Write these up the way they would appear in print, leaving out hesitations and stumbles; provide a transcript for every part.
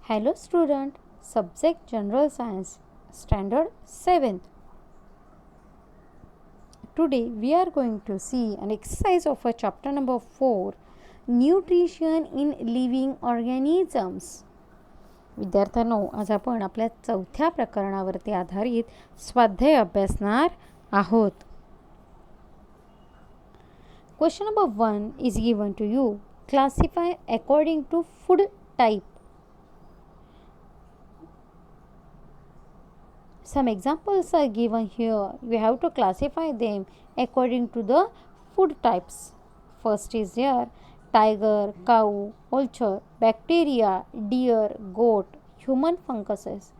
Hello student, subject General Science, Standard 7th. Today we are going to see an exercise of a chapter number 4, Nutrition in Living Organisms. विद्यार्थ्यांनो, आज आपण आपल्या चौथ्या प्रकरणावरती आधारित स्वाध्याय अभ्यासणार आहोत. Question number 1 is given to you. Classify according to food type. Some examples are given here. You have to classify them according to the food types. First is here tiger, cow, vulture, bacteria, deer, goat, human funguses,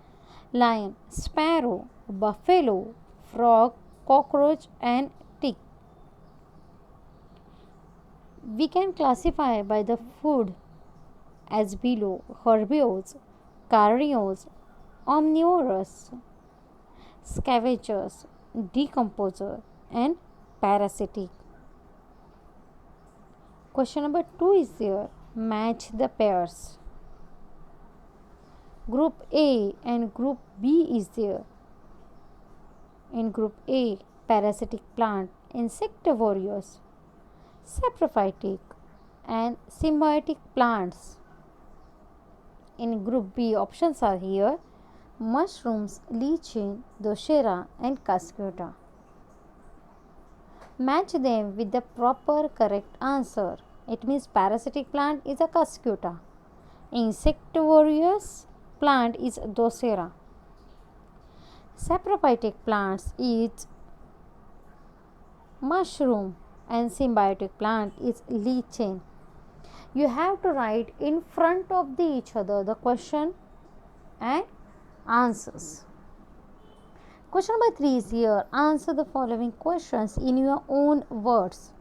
lion, sparrow, buffalo, frog, cockroach and tick. We can classify by the food as below: herbivores, carnivores, omnivorous, scavengers, decomposer and parasitic. Question number 2 is there. Match the pairs. Group A and Group B is there. In Group A, parasitic plant, insectivorous, saprophytic and symbiotic plants. In Group B, options are here: mushrooms, lichen, doshera and cascata. Match them with the proper correct answer. It means parasitic plant is a cascata. Insectivorous plant is doshera. Saprophytic plants is mushroom and symbiotic plant is lichen. You have to write in front of each other the question and answers. Question number 3 is here. Answer the following questions in your own words.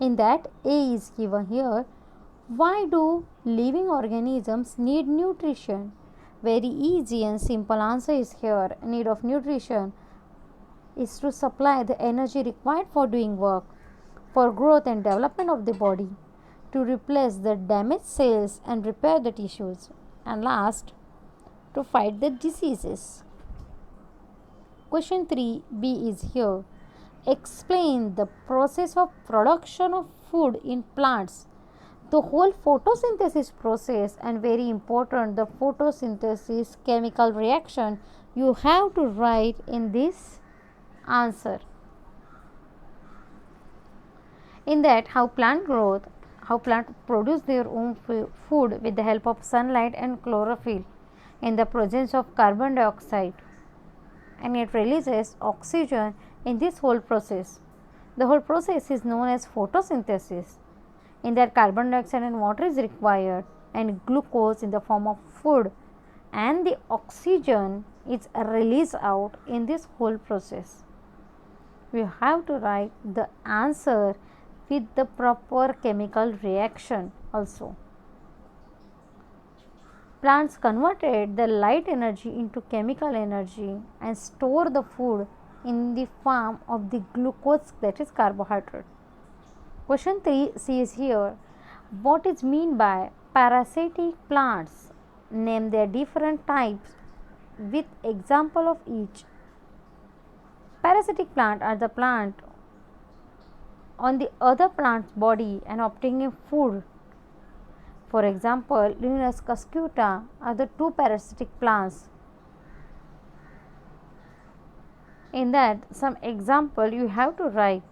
In that, A is given here. Why do living organisms need nutrition? Very easy and simple answer is here. Need of nutrition is to supply the energy required for doing work, for growth and development of the body, to replace the damaged cells and repair the tissues, and last, to fight the diseases. Question 3b is here. Explain the process of production of food in plants. The whole photosynthesis process, and very important, the photosynthesis chemical reaction you have to write in this answer. In that, how plant produce their own food with the help of sunlight and chlorophyll in the presence of carbon dioxide, and it releases oxygen in this whole process. The whole process is known as photosynthesis. In that, carbon dioxide and water is required, and glucose in the form of food, and the oxygen is released out in this whole process. We have to write the answer with the proper chemical reaction also. Plants converted the light energy into chemical energy and store the food in the form of the glucose, that is carbohydrate. Question 3c is here. What is mean by parasitic plants? Name their different types with example of each. Parasitic plant are the plant on the other plant's body and obtaining food. For example, Linus cascata are the two parasitic plants. In that, some example you have to write.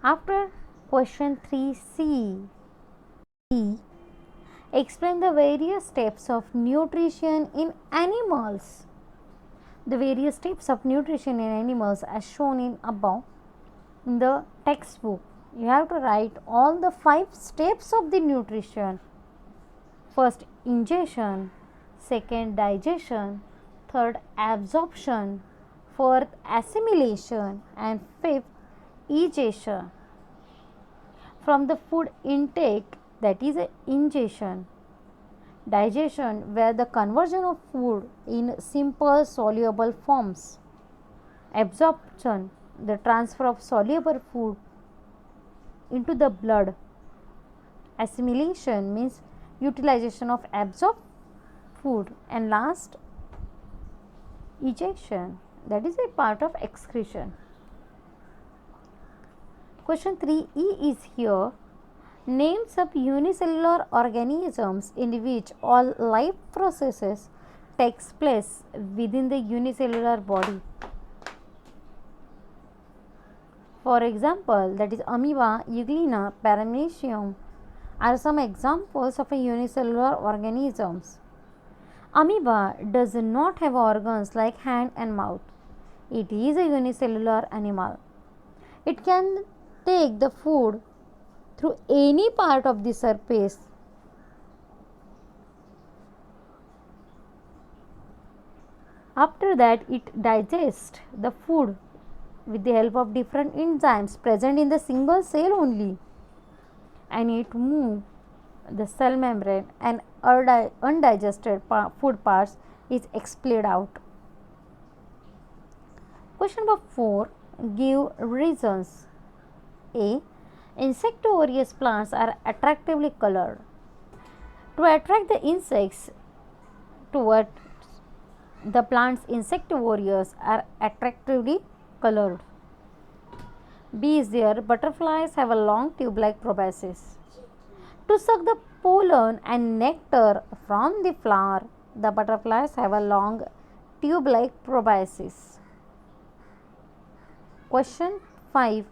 After question 3c, explain the various steps of nutrition in animals. The various steps of nutrition in animals are shown in above in the textbook. You have to write all the 5 steps of the nutrition. First, ingestion. Second, digestion. Third, absorption. Fourth, assimilation. And fifth, egestion. From the food intake, that is ingestion. Digestion, where the conversion of food in simple soluble forms. Absorption, the transfer of soluble food into the blood. Assimilation means utilization of absorbed food, and last, ejection, that is a part of excretion. Question 3e is here. Name some unicellular organisms in which all life processes takes place within the unicellular body. For example, that is amoeba, euglena, paramecium are some examples of a unicellular organisms. Amoeba does not have organs like hand and mouth. It is a unicellular animal. It can take the food through any part of the surface. After that, it digests the food with the help of different enzymes present in the single cell only, and it moves the cell membrane, and undigested food parts is expelled out. Question number 4, give reasons. A. Insectivorous plants are attractively colored. To attract the insects towards the plants, insectivorous are attractively colored. B is there. Butterflies have a long tube-like proboscis. To suck the pollen and nectar from the flower, the butterflies have a long tube-like proboscis. Question 5.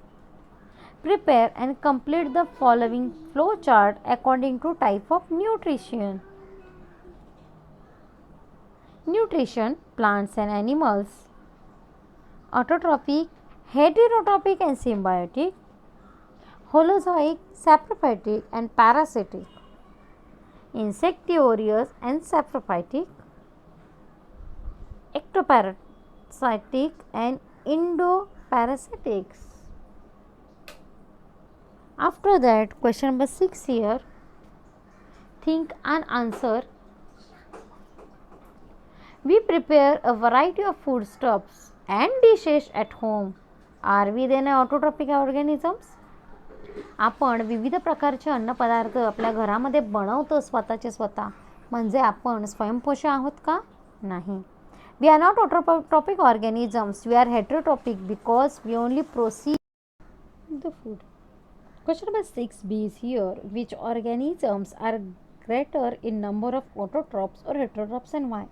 Prepare and complete the following flow chart according to type of nutrition. Nutrition, plants and animals. Autotrophic, heterotrophic and symbiotic. Holozoic, saprophytic and parasitic. Insectivorous and saprophytic. Ectoparasitic and endoparasitic. After that, question number 6 here. Think and answer. We prepare a variety of foodstuffs and dishes at home. Are we then autotrophic organisms? आपण विविध प्रकारचे अन्नपदार्थ आपल्या घरामध्ये बनवतो स्वतःचे स्वतः, म्हणजे आपण स्वयंपोषी आहोत का? नाही. We are not autotrophic organisms. We are heterotrophic because we only proceed the food. Question number 6b is here. Which organisms are greater in number of autotrophs or heterotrophs and why?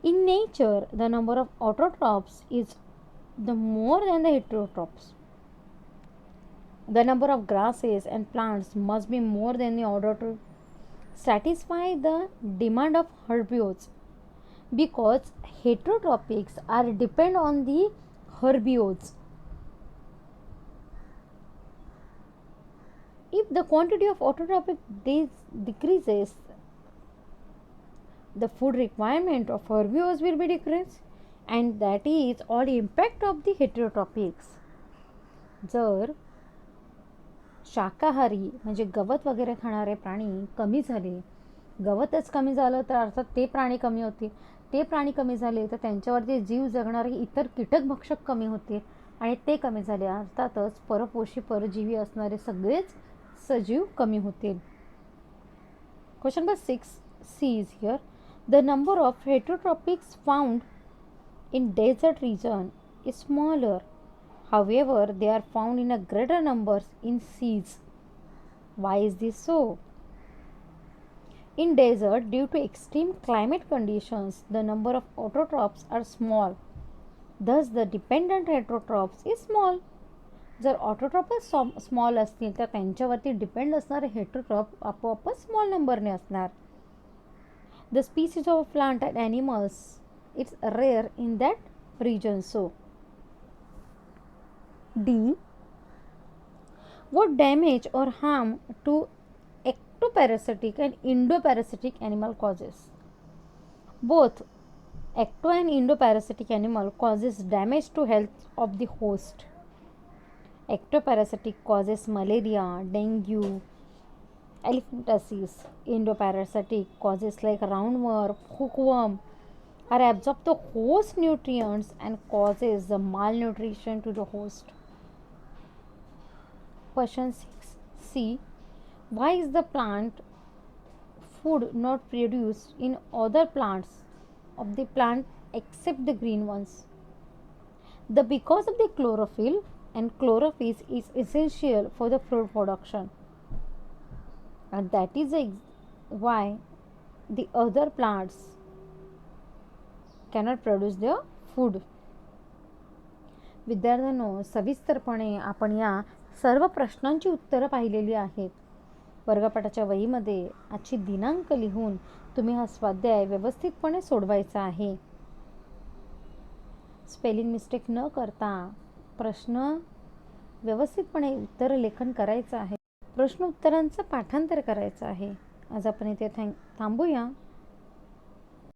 In nature, the number of autotrophs is the more than the heterotrophs. The number of grasses and plants must be more than the order to satisfy the demand of herbivores, because heterotrophics are depend on the herbivores. If the quantity of autotrophic decreases, the food requirement of herbivores will be decreased, and that is all impact of the heterotrophics. जर शाकाहारी म्हणजे गवत वगैरे खाणारे प्राणी कमी झाले, गवतच कमी झालं तर अर्थात ते प्राणी कमी होतील, ते प्राणी कमी झाले तर त्यांच्यावरती जीव जगणारे इतर कीटक भक्षक कमी होतील, आणि ते कमी झाले अर्थातच परपोषी परजीवी असणारे सगळेच सजीव कमी होतील. Question number 6c is here. The number of heterotrophics found in desert region is smaller. However, they are found in a greater numbers in seas. Why is this so? In desert, due to extreme climate conditions, the number of autotrophs are small. Thus, the dependent heterotrophs is small. जर ऑटोट्रॉपच small असतील तर त्यांच्यावरती depend असणारे हेटरोट्रॉप आपोआपच small नंबरने असणार. The species of plant and animals it's rare in that region. So D. what damage or harm to ectoparasitic and endoparasitic animal causes? Both ecto and endoparasitic animal causes damage to health of the host. Ectoparasitic causes malaria, dengue, elephantiasis. Endoparasitic causes like roundworm, hookworm are absorb the host nutrients and causes the malnutrition to the host. Question 6c. Why is the plant food not produced in other plants of the plant except the green ones. The because of the chlorophyll and chlorophyll is essential for the fruit production, and that is why the other plants cannot produce their food. विद्यार्थ्यांनो, सविस्तरपणे आपण या सर्व प्रश्नांची उत्तरं पाहिलेली आहेत. वर्गपाठाच्या वहीमध्ये आजची दिनांक लिहून तुम्ही हा स्वाध्याय व्यवस्थितपणे सोडवायचा आहे. स्पेलिंग मिस्टेक न करता प्रश्न व्यवस्थितपणे उत्तर लेखन करायचं आहे. प्रश्न उत्तरांचं पाठांतर करायचं आहे. आज आपण इथे थांबूया.